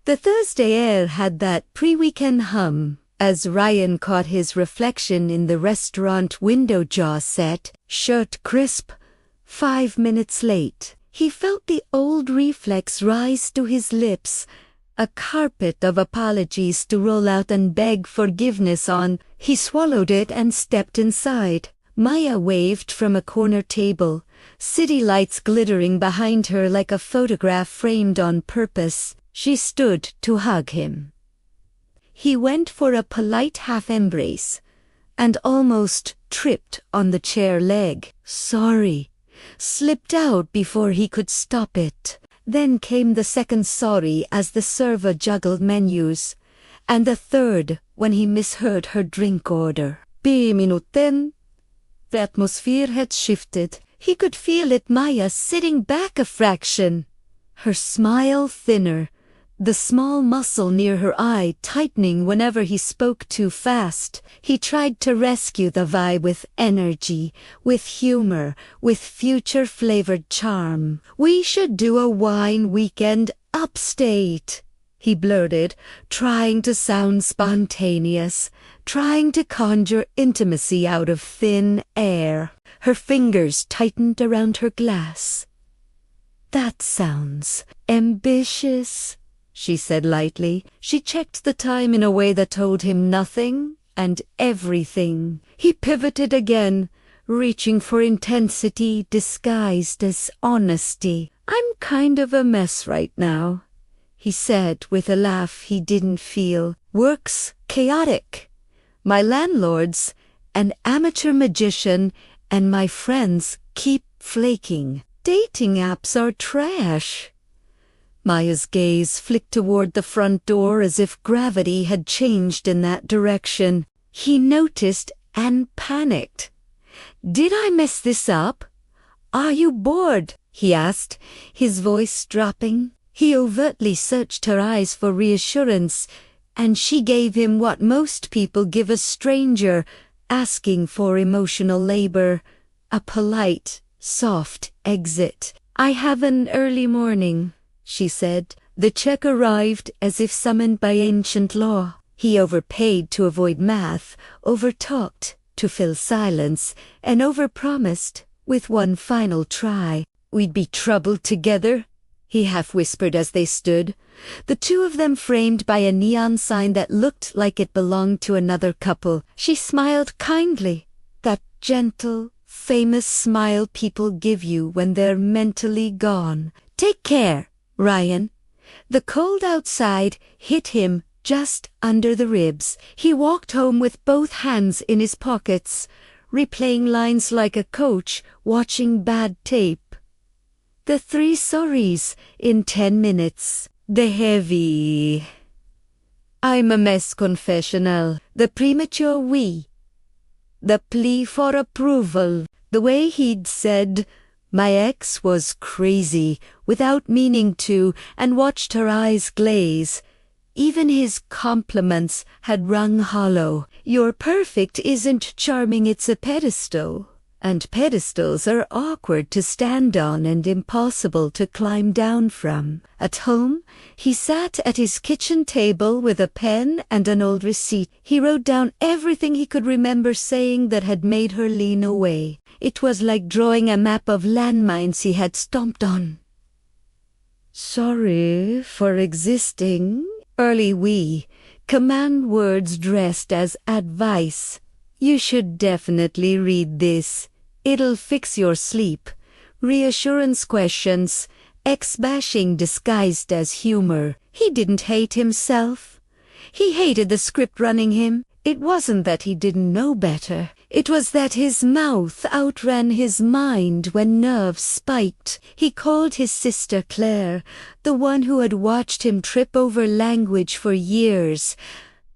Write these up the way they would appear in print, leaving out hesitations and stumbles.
The Thursday air had that pre-weekend hum. As Ryan caught his reflection in the restaurant window jaw set, shirt crisp, 5 minutes late. He felt the old reflex rise to his lips, a carpet of apologies to roll out and beg forgiveness on. He swallowed it and stepped inside. Maya waved from a corner table, city lights glittering behind her like a photograph framed on purpose. She stood to hug him. He went for a polite half-embrace, and almost tripped on the chair leg. Sorry, slipped out before he could stop it. Then came the second sorry as the server juggled menus, and the third when he misheard her drink order. 10 minuten. The atmosphere had shifted. He could feel it, Maya sitting back a fraction. Her smile thinner, the small muscle near her eye tightening whenever he spoke too fast. He tried to rescue the vibe with energy, with humor, with future-flavored charm. We should do a wine weekend upstate, he blurted, trying to sound spontaneous, trying to conjure intimacy out of thin air. Her fingers tightened around her glass. That sounds ambitious, she said lightly. She checked the time in a way that told him nothing and everything. He pivoted again, reaching for intensity disguised as honesty. I'm kind of a mess right now, he said with a laugh he didn't feel. Work's chaotic. My landlord's an amateur magician, and my friends keep flaking. Dating apps are trash. Maya's gaze flicked toward the front door as if gravity had changed in that direction. He noticed and panicked. Did I mess this up? Are you bored? He asked, his voice dropping. He overtly searched her eyes for reassurance, and she gave him what most people give a stranger asking for emotional labor, a polite, soft exit. I have an early morning, she said. The check arrived as if summoned by ancient law. He overpaid to avoid math, overtalked to fill silence, and overpromised with one final try. We'd be troubled together, he half-whispered as they stood, the two of them framed by a neon sign that looked like it belonged to another couple. She smiled kindly, that gentle, famous smile people give you when they're mentally gone. Take care, Ryan. The cold outside hit him just under the ribs. He walked home with both hands in his pockets, replaying lines like a coach watching bad tape. The 3 sorries in 10 minutes. The heavy I'm a mess confessional. The premature we. The plea for approval. The way he'd said, my ex was crazy, without meaning to, and watched her eyes glaze. Even his compliments had rung hollow. You're perfect isn't charming, it's a pedestal. And pedestals are awkward to stand on and impossible to climb down from. At home, he sat at his kitchen table with a pen and an old receipt. He wrote down everything he could remember saying that had made her lean away. It was like drawing a map of landmines he had stomped on. Sorry for existing. Early we. Command words dressed as advice. You should definitely read this. It'll fix your sleep. Reassurance questions. Ex-bashing disguised as humor. He didn't hate himself. He hated the script running him. It wasn't that he didn't know better. It was that his mouth outran his mind when nerves spiked. He called his sister Claire, the one who had watched him trip over language for years,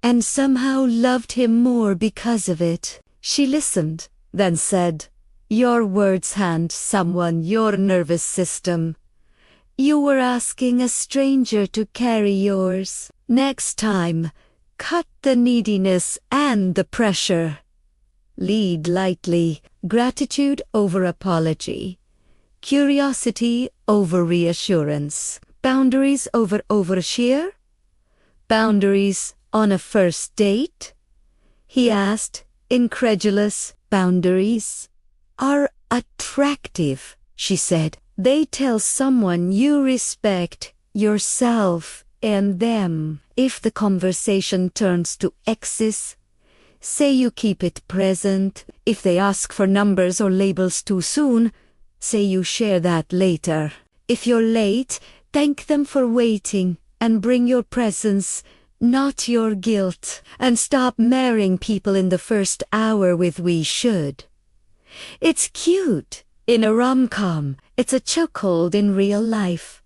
and somehow loved him more because of it. She listened, then said, Your words hand someone your nervous system. You were asking a stranger to carry yours. Next time, cut the neediness and the pressure. Lead lightly, gratitude over apology. Curiosity over reassurance. Boundaries over overshare. Boundaries on a first date? He asked, incredulous. Boundaries are attractive, she said. They tell someone you respect yourself and them. If the conversation turns to excess, say you keep it present. If they ask for numbers or labels too soon, say you share that later. If you're late, thank them for waiting and bring your presence, not your guilt. And stop marrying people in the first hour with "we should." It's cute in a rom-com. It's a chokehold in real life.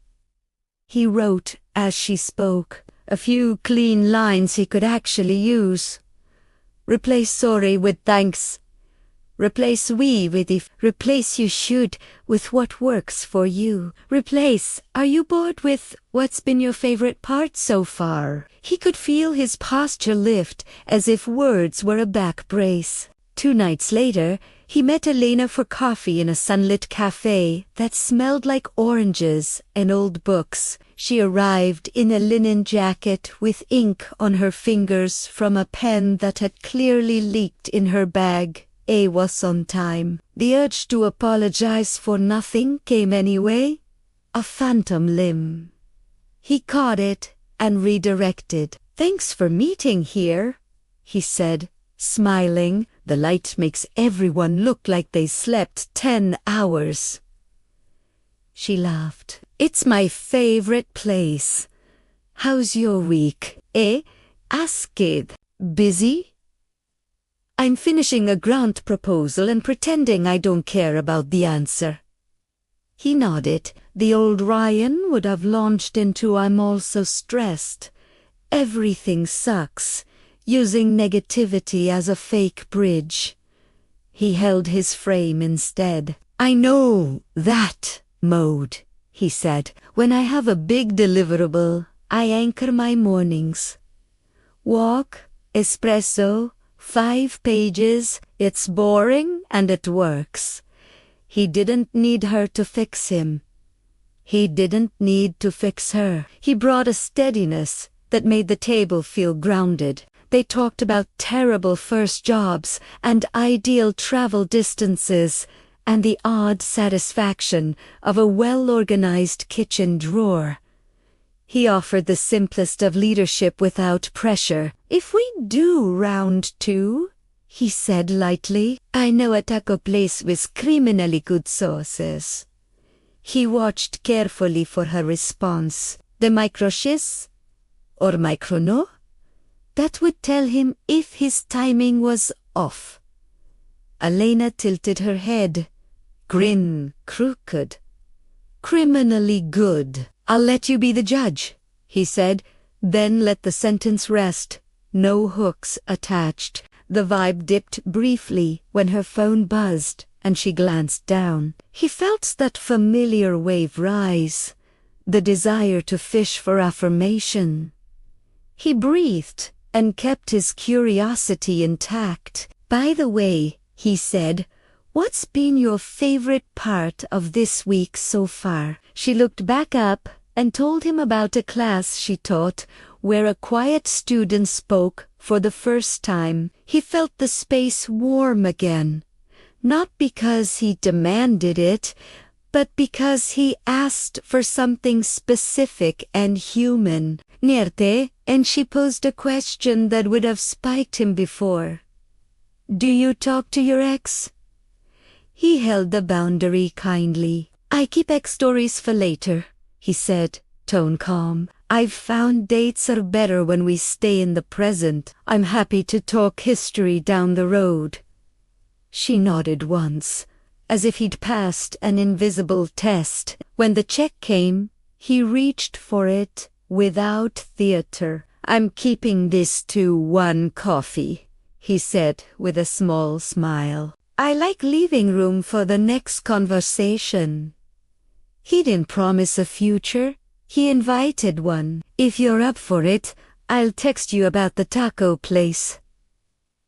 He wrote as she spoke, a few clean lines he could actually use. Replace sorry with thanks. Replace we with if. Replace you should with what works for you. Replace are you bored with what's been your favorite part so far. He could feel his posture lift as if words were a back brace. 2 nights later, he met Elena for coffee in a sunlit cafe that smelled like oranges and old books. She arrived in a linen jacket with ink on her fingers from a pen that had clearly leaked in her bag. A was on time. The urge to apologize for nothing came anyway. A phantom limb. He caught it and redirected. Thanks for meeting here, he said, smiling. The light makes everyone look like they slept 10 hours. She laughed. It's my favorite place. How's your week? Asked. Busy? I'm finishing a grant proposal and pretending I don't care about the answer. He nodded. The old Ryan would have launched into "I'm also stressed. Everything sucks," using negativity as a fake bridge. He held his frame instead. I know that mode, he said. When I have a big deliverable, I anchor my mornings. Walk, espresso, 5 pages, it's boring and it works. He didn't need her to fix him. He didn't need to fix her. He brought a steadiness that made the table feel grounded. They talked about terrible first jobs and ideal travel distances and the odd satisfaction of a well-organized kitchen drawer. He offered the simplest of leadership without pressure. If we do round 2, he said lightly, I know a taco place with criminally good sauces. He watched carefully for her response. The microchis? Or microno? That would tell him if his timing was off. Elena tilted her head. Grin, crooked. Criminally good. I'll let you be the judge, he said, then let the sentence rest. No hooks attached. The vibe dipped briefly when her phone buzzed and she glanced down. He felt that familiar wave rise, the desire to fish for affirmation. He breathed and kept his curiosity intact. By the way, he said, what's been your favorite part of this week so far? She looked back up and told him about a class she taught where a quiet student spoke for the first time. He felt the space warm again, not because he demanded it, but because he asked for something specific and human. Nierte, and she posed a question that would have spiked him before. Do you talk to your ex? He held the boundary kindly. I keep ex stories for later, he said, tone calm. I've found dates are better when we stay in the present. I'm happy to talk history down the road. She nodded once, as if he'd passed an invisible test. When the check came, he reached for it without theater. I'm keeping this to 1 coffee, he said with a small smile. I like leaving room for the next conversation. He didn't promise a future. He invited one. If you're up for it, I'll text you about the taco place.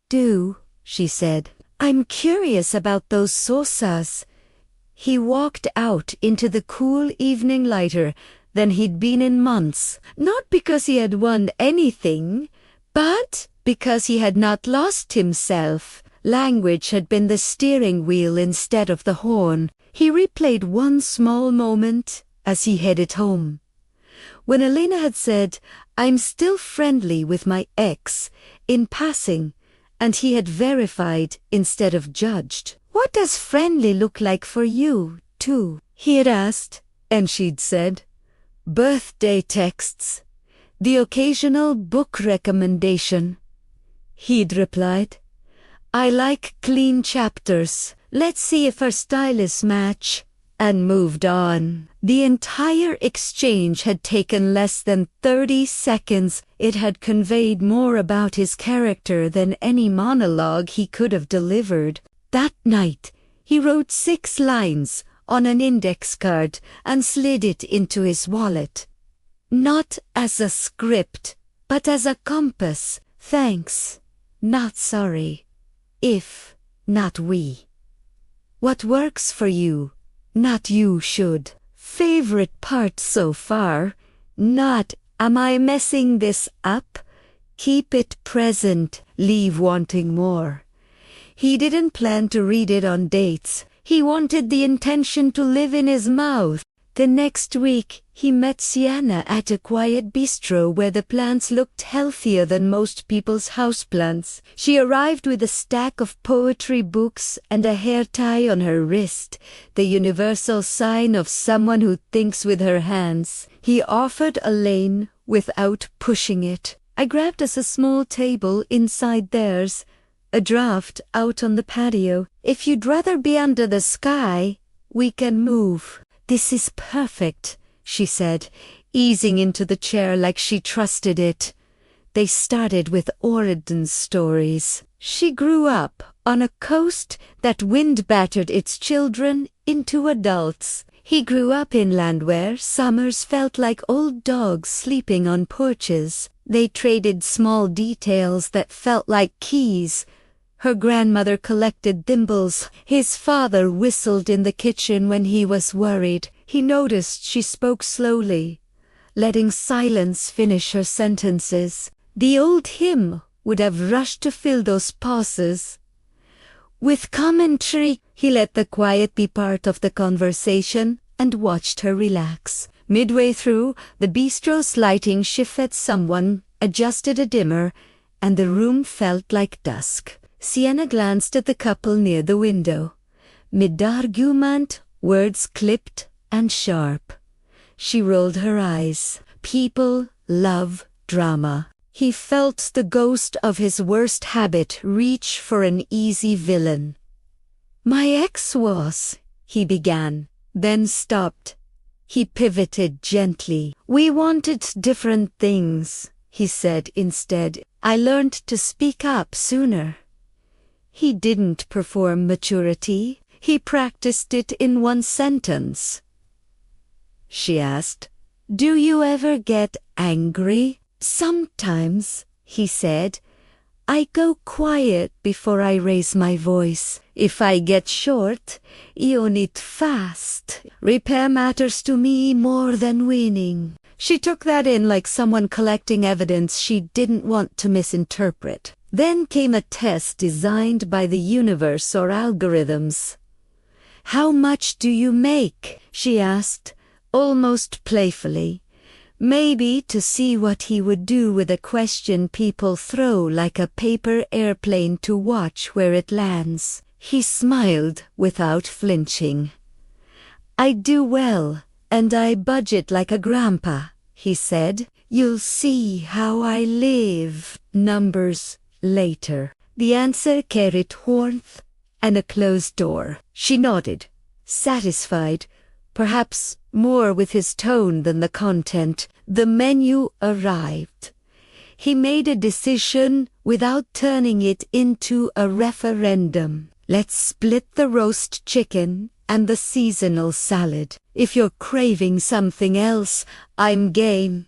Do, she said. I'm curious about those sosas. He walked out into the cool evening lighter than he'd been in months, not because he had won anything, but because he had not lost himself. Language had been the steering wheel instead of the horn. He replayed one small moment as he headed home. When Elena had said, "I'm still friendly with my ex," in passing, and he had verified instead of judged. "What does friendly look like for you, too?" he had asked, and she'd said, "Birthday texts, the occasional book recommendation." He'd replied, "I like clean chapters. Let's see if our stylists match," and moved on. The entire exchange had taken less than 30 seconds. It had conveyed more about his character than any monologue he could have delivered. That night, he wrote 6 lines on an index card and slid it into his wallet. Not as a script, but as a compass. Thanks, not sorry. If, not we. What works for you, not you should. Favorite part so far, not am I messing this up? Keep it present, leave wanting more. He didn't plan to read it on dates. He wanted the intention to live in his mouth. The next week, he met Sienna at a quiet bistro where the plants looked healthier than most people's houseplants. She arrived with a stack of poetry books and a hair tie on her wrist, the universal sign of someone who thinks with her hands. He offered a lane without pushing it. I grabbed us a small table inside theirs, a draft out on the patio. If you'd rather be under the sky, we can move. This is perfect, she said, easing into the chair like she trusted it. They started with origin stories. She grew up on a coast that wind-battered its children into adults. He grew up inland where summers felt like old dogs sleeping on porches. They traded small details that felt like keys. Her grandmother collected thimbles. His father whistled in the kitchen when he was worried. He noticed she spoke slowly, letting silence finish her sentences. The old hymn would have rushed to fill those pauses. With commentary, he let the quiet be part of the conversation and watched her relax. Midway through, the bistro's lighting shifted. Someone adjusted a dimmer, and the room felt like dusk. Sienna glanced at the couple near the window. Mid-argument, words clipped and sharp. She rolled her eyes. People love drama. He felt the ghost of his worst habit reach for an easy villain. "My ex was," he began, then stopped. He pivoted gently. "We wanted different things," he said instead. "I learned to speak up sooner." He didn't perform maturity. He practiced it in one sentence. She asked, "Do you ever get angry?" "Sometimes," he said. "I go quiet before I raise my voice. If I get short, you need fast. Repair matters to me more than winning." She took that in like someone collecting evidence she didn't want to misinterpret. Then came a test designed by the universe or algorithms. "How much do you make?" she asked, almost playfully. Maybe to see what he would do with a question people throw like a paper airplane to watch where it lands. He smiled without flinching. "I do well, and I budget like a grandpa," he said. "You'll see how I live." Numbers later. The answer carried warmth and a closed door. She nodded, satisfied, perhaps more with his tone than the content. The menu arrived. He made a decision without turning it into a referendum. "Let's split the roast chicken and the seasonal salad. If you're craving something else, I'm game."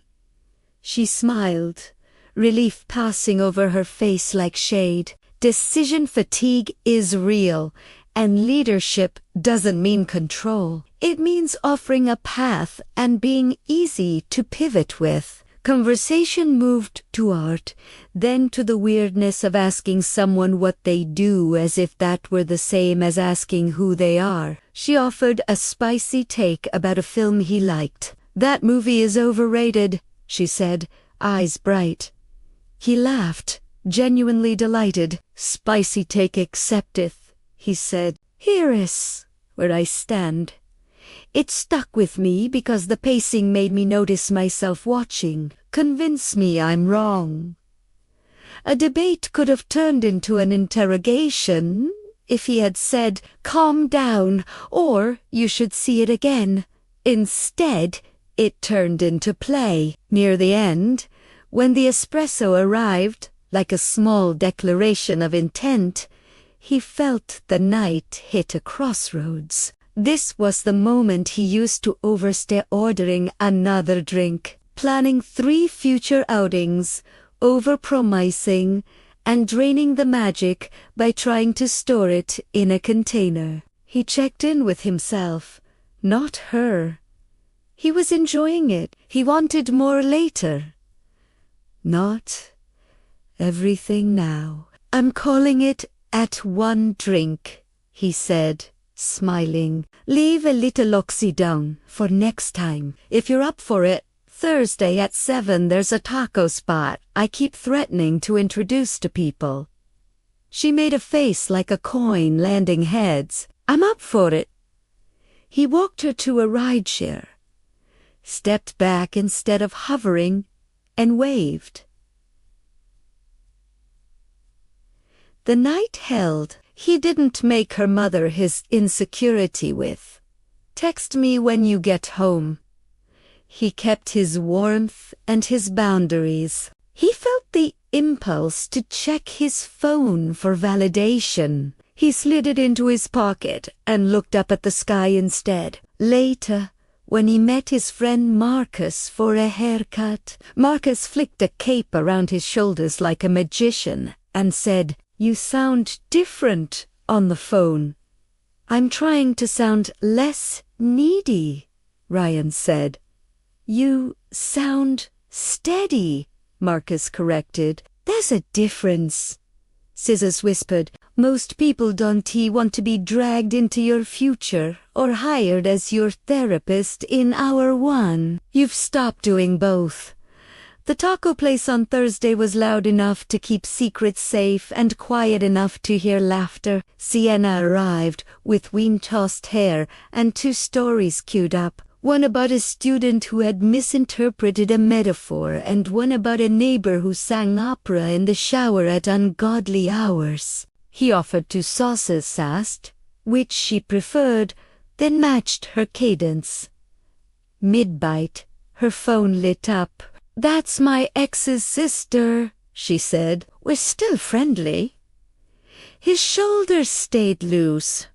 She smiled, relief passing over her face like shade. Decision fatigue is real, And leadership doesn't mean control. It means offering a path and being easy to pivot with. Conversation moved to art, then to the weirdness of asking someone what they do as if that were the same as asking who they are. She offered a spicy take about a film he liked. "That movie is overrated," she said, eyes bright. He laughed, genuinely delighted. "Spicy take accepteth," he said. "Here is where I stand. It stuck with me because the pacing made me notice myself watching. Convince me I'm wrong." A debate could have turned into an interrogation if he had said, "Calm down," or "You should see it again." Instead, it turned into play. Near the end, when the espresso arrived, like a small declaration of intent, he felt the night hit a crossroads. This was the moment he used to overstay ordering another drink, planning 3 future outings, overpromising, and draining the magic by trying to store it in a container. He checked in with himself, not her. He was enjoying it. He wanted more later. Not everything now. "I'm calling it at 1 drink," he said, smiling. "Leave a little oxy down for next time. If you're up for it, Thursday at 7 there's a taco spot I keep threatening to introduce to people." She made a face like a coin landing heads. "I'm up for it." He walked her to a rideshare, stepped back instead of hovering, and waved. The night held. He didn't make her mother his insecurity with. "Text me when you get home." He kept his warmth and his boundaries. He felt the impulse to check his phone for validation. He slid it into his pocket and looked up at the sky instead. Later, when he met his friend Marcus for a haircut, Marcus flicked a cape around his shoulders like a magician and said, "You sound different on the phone." "I'm trying to sound less needy," Ryan said. "You sound steady," Marcus corrected. "There's a difference," Scissors whispered. "Most people don't want to be dragged into your future or hired as your therapist in hour 1. You've stopped doing both." The taco place on Thursday was loud enough to keep secrets safe and quiet enough to hear laughter. Sienna arrived with wind-tossed hair and 2 stories queued up. One about a student who had misinterpreted a metaphor and one about a neighbor who sang opera in the shower at ungodly hours. He offered 2 sauces, asked which she preferred, then matched her cadence. Mid-bite, her phone lit up. "That's my ex's sister," she said. "We're still friendly." His shoulders stayed loose.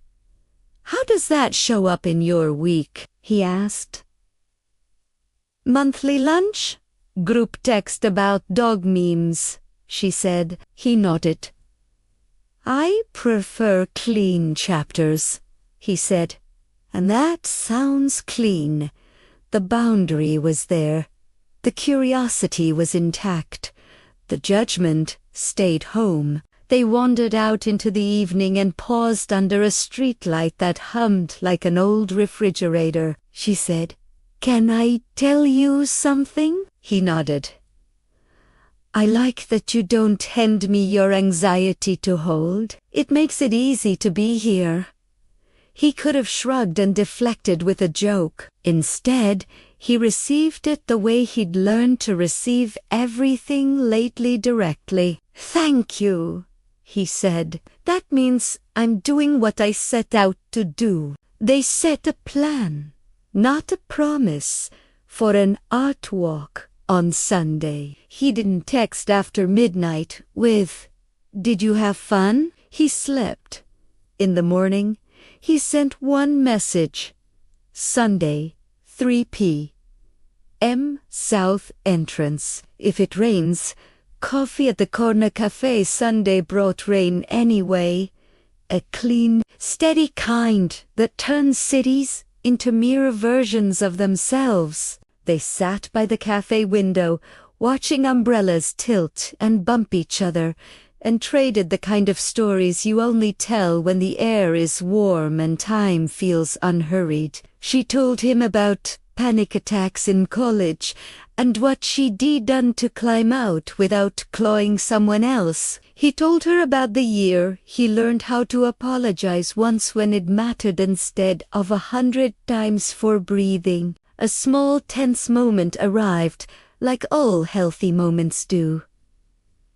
"How does that show up in your week?" he asked. "Monthly lunch? Group text about dog memes," she said. He nodded. "I prefer clean chapters," he said. "And that sounds clean." The boundary was there. The curiosity was intact. The judgment stayed home. They wandered out into the evening and paused under a streetlight that hummed like an old refrigerator. She said, "Can I tell you something?" He nodded. "I like that you don't hand me your anxiety to hold. It makes it easy to be here." He could have shrugged and deflected with a joke. Instead, he received it the way he'd learned to receive everything lately, directly. "Thank you," he said. "That means I'm doing what I set out to do." They set a plan, not a promise, for an art walk on Sunday. He didn't text after midnight with, "Did you have fun?" He slept. In the morning, he sent one message. Sunday, 3 p.m. South Entrance. If it rains, coffee at the corner cafe. Sunday brought rain anyway. a clean, steady kind that turns cities into mirror versions of themselves. They sat by the cafe window, watching umbrellas tilt and bump each other, and traded the kind of stories you only tell when the air is warm and time feels unhurried. She told him about panic attacks in college and what she'd done to climb out without clawing someone else. He told her about the year he learned how to apologize once when it mattered instead of 100 times for breathing. A small tense moment arrived, like all healthy moments do.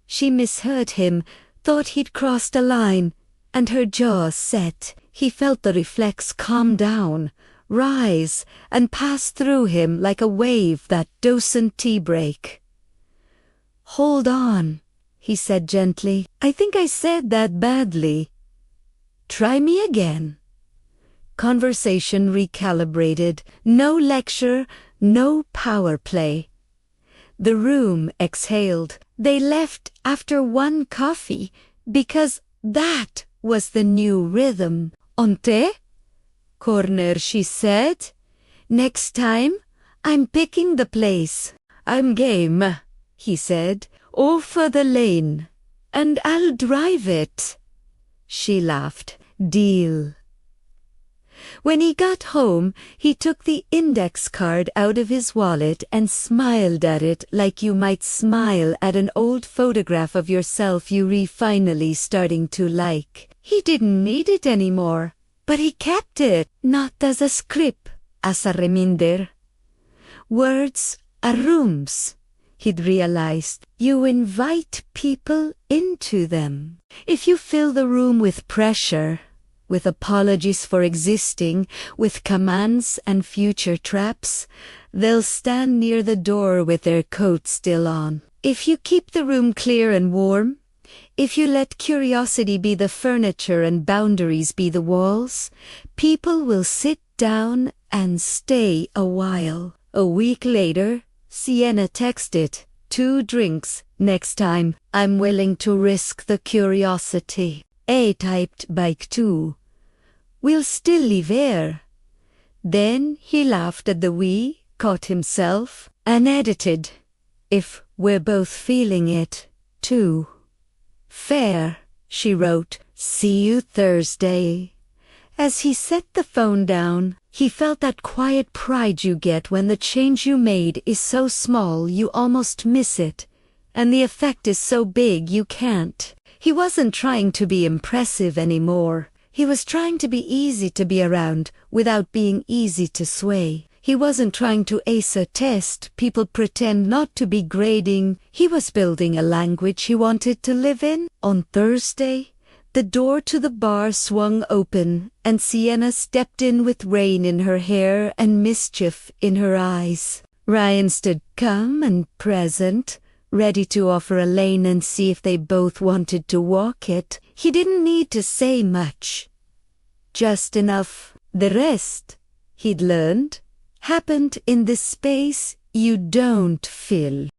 She misheard him, thought he'd crossed a line, and her jaw set. He felt the reflex calm down, rise, and pass through him like a wave that doesn't tea break. "Hold on," he said gently. "I think I said that badly. Try me again." Conversation recalibrated. No lecture, no power play. The room exhaled. They left after one coffee because that was the new rhythm. "Onte? Corner," she said. "Next time, I'm picking the place." "I'm game," he said. "Over the lane. And I'll drive it." She laughed. "Deal." When he got home, he took the index card out of his wallet and smiled at it like you might smile at an old photograph of yourself you finally starting to like. He didn't need it anymore, but he kept it, not as a script, as a reminder. Words are rooms, he'd realized. You invite people into them. If you fill the room with pressure, with apologies for existing, with commands and future traps, they'll stand near the door with their coat still on. If you keep the room clear and warm, if you let curiosity be the furniture and boundaries be the walls, people will sit down and stay a while. A week later, Sienna texted, "2 drinks next time. I'm willing to risk the curiosity." A typed bike too. "We'll still live here." Then he laughed at the "we," caught himself, and edited, "If we're both feeling it, too." "Fair," she wrote. "See you Thursday." As he set the phone down, he felt that quiet pride you get when the change you made is so small you almost miss it, and the effect is so big you can't. He wasn't trying to be impressive anymore. He was trying to be easy to be around without being easy to sway. He wasn't trying to ace a test people pretend not to be grading. He was building a language he wanted to live in. On Thursday, the door to the bar swung open, and Sienna stepped in with rain in her hair and mischief in her eyes. Ryan stood calm and present, ready to offer a lane and see if they both wanted to walk it. He didn't need to say much. Just enough. The rest, he'd learned, happened in the space you don't fill.